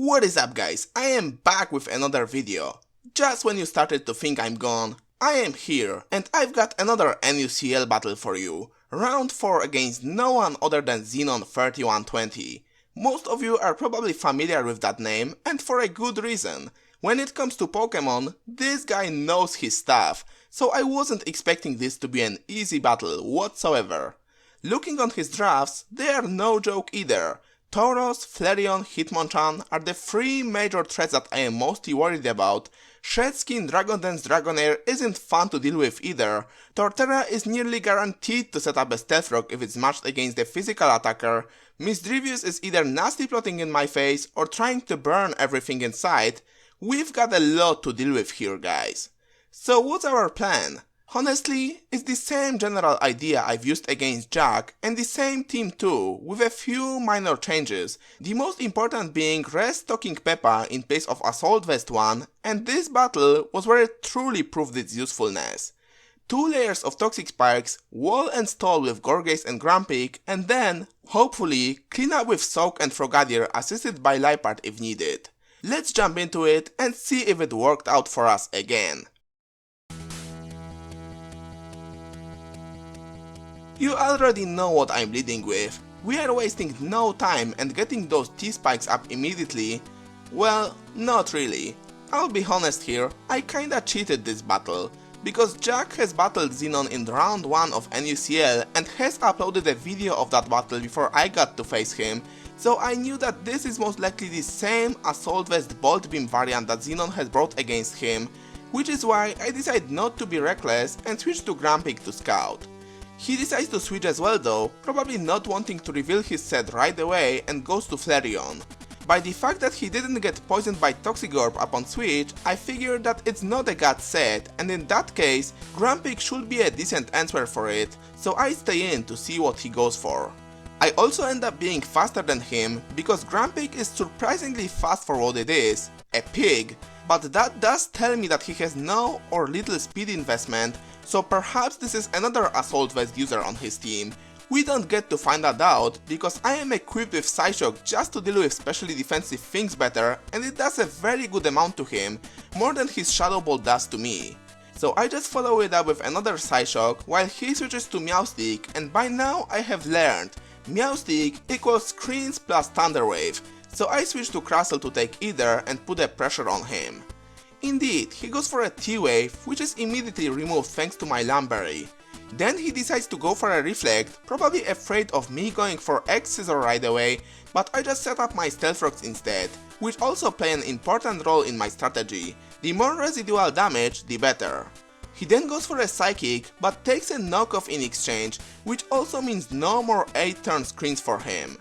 What is up guys, I am back with another video. Just when you started to think I'm gone, I am here and I've got another NUCL battle for you. Round 4 against no one other than XENON3120. Most of you are probably familiar with that name and for a good reason. When it comes to Pokemon, this guy knows his stuff, so I wasn't expecting this to be an easy battle whatsoever. Looking on his drafts, they are no joke either. Tauros, Flareon, Hitmonchan are the 3 major threats that I am mostly worried about. Shedskin, Dragon Dance, Dragonair isn't fun to deal with either. Torterra is nearly guaranteed to set up a Stealth Rock if it's matched against a physical attacker. Misdreavus is either nasty plotting in my face or trying to burn everything in sight. We've got a lot to deal with here guys. So what's our plan? Honestly, it's the same general idea I've used against Jack and the same team too, with a few minor changes, the most important being restocking Peppa in place of Assault Vest 1, and this battle was where it truly proved its usefulness. 2 layers of Toxic Spikes, Wall and Stall with Gourgeist and Grumpig, and then, hopefully, clean up with Soak and Frogadier assisted by Liepard if needed. Let's jump into it and see if it worked out for us again. You already know what I'm leading with. We are wasting no time and getting those T-Spikes up immediately. Well, not really. I'll be honest here, I kinda cheated this battle, because Jack has battled Xenon in round 1 of NUCL and has uploaded a video of that battle before I got to face him, so I knew that this is most likely the same Assault Vest Bolt Beam variant that Xenon has brought against him, which is why I decided not to be reckless and switched to Grumpig to scout. He decides to switch as well though, probably not wanting to reveal his set right away and goes to Flareon. By the fact that he didn't get poisoned by Toxic Orb upon switch, I figured that it's not a god set, and in that case, Grumpig should be a decent answer for it, so I stay in to see what he goes for. I also end up being faster than him, because Grumpig is surprisingly fast for what it is, a pig, but that does tell me that he has no or little speed investment, so perhaps this is another Assault Vest user on his team. We don't get to find that out, because I am equipped with Psyshock just to deal with specially defensive things better, and it does a very good amount to him, more than his Shadow Ball does to me. So I just follow it up with another Psyshock while he switches to Meowstic, and by now I have learned Meowstic equals Screens plus Thunder Wave, so I switch to Crustle to take either and put a pressure on him. Indeed, he goes for a T-Wave, which is immediately removed thanks to my Lumberry. Then he decides to go for a Reflect, probably afraid of me going for X-Scissor right away, but I just set up my Stealth Rocks instead, which also play an important role in my strategy. The more residual damage, the better. He then goes for a Psychic, but takes a knockoff in exchange, which also means no more 8-turn screens for him.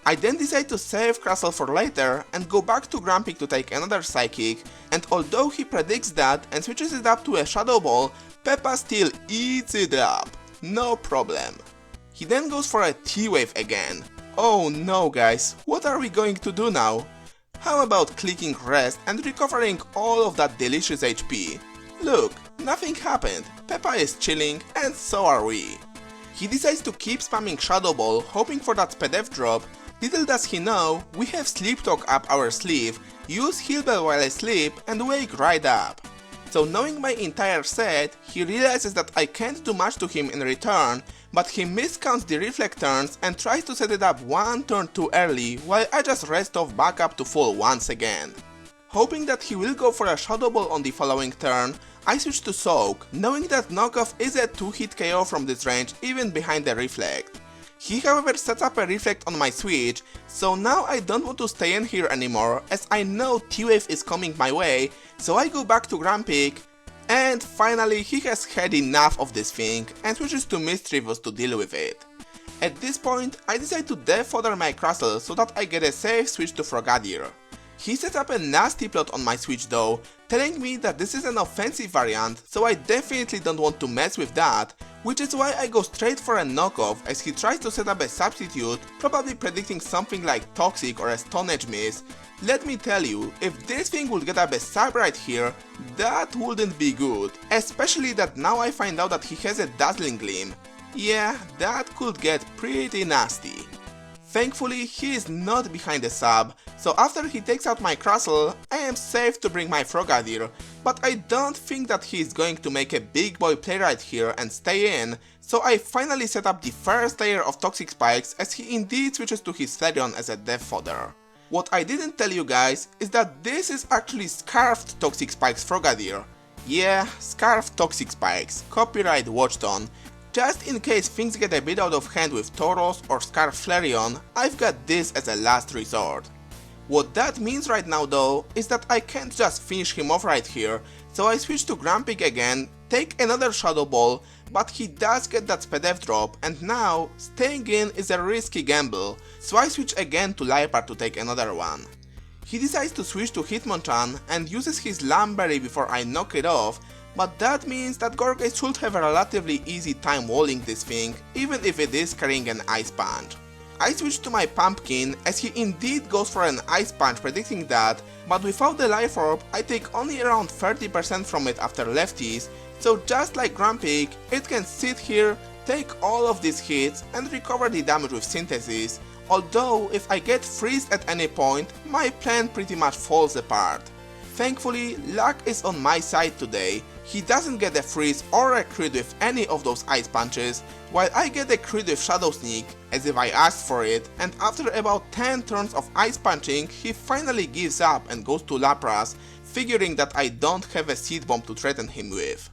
I then decide to save Crustle for later and go back to Grumpig to take another Psychic, and although he predicts that and switches it up to a Shadow Ball, Peppa still eats it up, no problem. He then goes for a T-Wave again. Oh no guys, what are we going to do now? How about clicking rest and recovering all of that delicious HP? Look, nothing happened, Peppa is chilling and so are we. He decides to keep spamming Shadow Ball, hoping for that Spedef drop. Little does he know, we have Sleep Talk up our sleeve, use Heal Bell while I sleep and wake right up. So knowing my entire set, he realizes that I can't do much to him in return, but he miscounts the Reflect turns and tries to set it up 1 turn too early while I just rest off back up to full once again. Hoping that he will go for a Shadow Ball on the following turn, I switch to Soak, knowing that knockoff is a 2-hit KO from this range even behind the Reflect. He however sets up a Reflect on my switch, so now I don't want to stay in here anymore as I know T-Wave is coming my way, so I go back to Grumpig, and finally he has had enough of this thing and switches to Misdreavus to deal with it. At this point I decide to defodder my Crustle so that I get a safe switch to Frogadier. He sets up a nasty plot on my switch though, telling me that this is an offensive variant, so I definitely don't want to mess with that, which is why I go straight for a knockoff as he tries to set up a substitute, probably predicting something like Toxic or a Stone Edge miss. Let me tell you, if this thing would get up a sub right here, that wouldn't be good, especially that now I find out that he has a Dazzling Gleam. Yeah, that could get pretty nasty. Thankfully, he is not behind the sub, so after he takes out my Crustle, I am safe to bring my Frogadier, but I don't think that he is going to make a big boy play right here and stay in, so I finally set up the first layer of Toxic Spikes as he indeed switches to his Ferdinand as a death fodder. What I didn't tell you guys is that this is actually Scarfed Toxic Spikes Frogadier. Yeah, Scarfed Toxic Spikes, copyright Wojton. Just in case things get a bit out of hand with Tauros or Scarf Flareon, I've got this as a last resort. What that means right now though, is that I can't just finish him off right here, so I switch to Grumpig again, take another Shadow Ball, but he does get that Spadef drop, and now staying in is a risky gamble, so I switch again to Liepard to take another one. He decides to switch to Hitmonchan and uses his Lamberry before I knock it off, but that means that Gourgeist should have a relatively easy time walling this thing, even if it is carrying an Ice Punch. I switch to my Pumpkin as he indeed goes for an Ice Punch predicting that, but without the Life Orb I take only around 30% from it after lefties, so just like Grumpig, it can sit here, take all of these hits and recover the damage with Synthesis, although if I get freezed at any point, my plan pretty much falls apart. Thankfully, luck is on my side today. He doesn't get a freeze or a crit with any of those Ice Punches, while I get a crit with Shadow Sneak, as if I asked for it, and after about 10 turns of Ice Punching, he finally gives up and goes to Lapras, figuring that I don't have a Seed Bomb to threaten him with.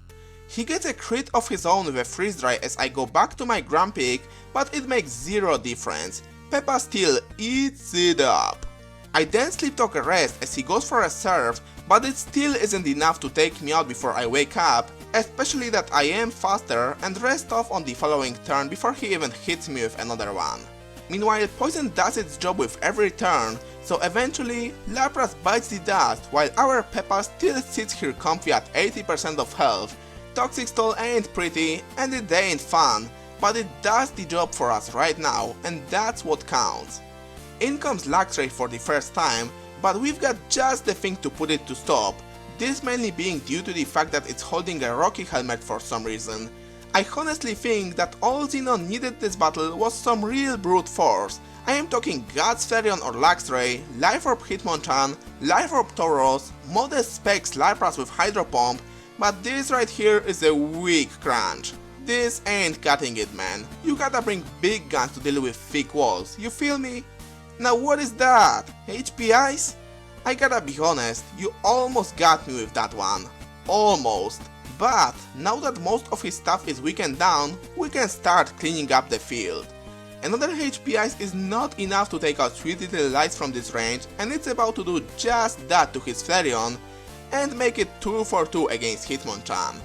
He gets a crit of his own with a Freeze Dry as I go back to my Grumpig, but it makes zero difference. Peppa still eats it up. I then Sleep Talk a rest as he goes for a Surf, but it still isn't enough to take me out before I wake up, especially that I am faster and rest off on the following turn before he even hits me with another one. Meanwhile, Poison does its job with every turn, so eventually Lapras bites the dust while our Peppa still sits here comfy at 80% of health. Toxic Stall ain't pretty and it ain't fun, but it does the job for us right now, and that's what counts. In comes Luxray for the first time, but we've got just the thing to put it to stop, this mainly being due to the fact that it's holding a Rocky Helmet for some reason. I honestly think that all Xenon needed this battle was some real brute force. I am talking Guts Flareon or Luxray, Life Orb Hitmonchan, Life Orb Tauros, Modest Specs Lapras with Hydro Pump, but this right here is a weak crunch. This ain't cutting it, man. You gotta bring big guns to deal with thick walls, you feel me? Now what is that? HP Ice? I gotta be honest, you almost got me with that one. Almost. But now that most of his stuff is weakened down, we can start cleaning up the field. Another HP Ice is not enough to take out Sweet Little Lies from this range, and it's about to do just that to his Flareon and make it 2 for 2 against Hitmonchan.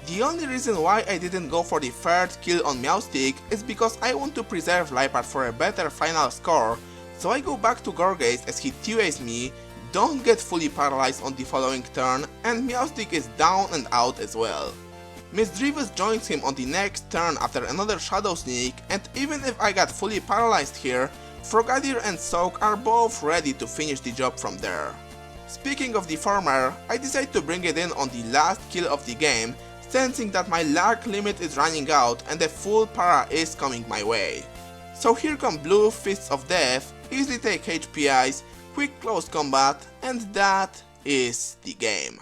The only reason why I didn't go for the third kill on Meowstic is because I want to preserve Liepard for a better final score, so I go back to Gourgeist as he TOAs me, don't get fully paralyzed on the following turn, and Meowstic is down and out as well. Misdreavus joins him on the next turn after another Shadow Sneak, and even if I got fully paralyzed here, Frogadier and Soak are both ready to finish the job from there. Speaking of the former, I decide to bring it in on the last kill of the game, sensing that my luck limit is running out and a full para is coming my way. So here come Blue Fists of Death, easily take HP Ice, quick close combat, and that is the game.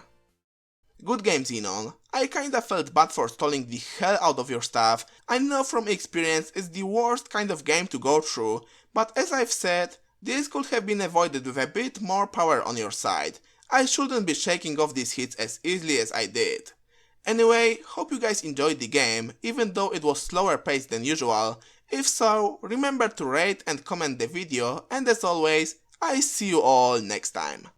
Good game, Xenon. I kinda felt bad for stalling the hell out of your stuff. I know from experience it's the worst kind of game to go through, but as I've said, this could have been avoided with a bit more power on your side. I shouldn't be shaking off these hits as easily as I did. Anyway, hope you guys enjoyed the game, even though it was slower paced than usual. If so, remember to rate and comment the video, and as always, I see you all next time.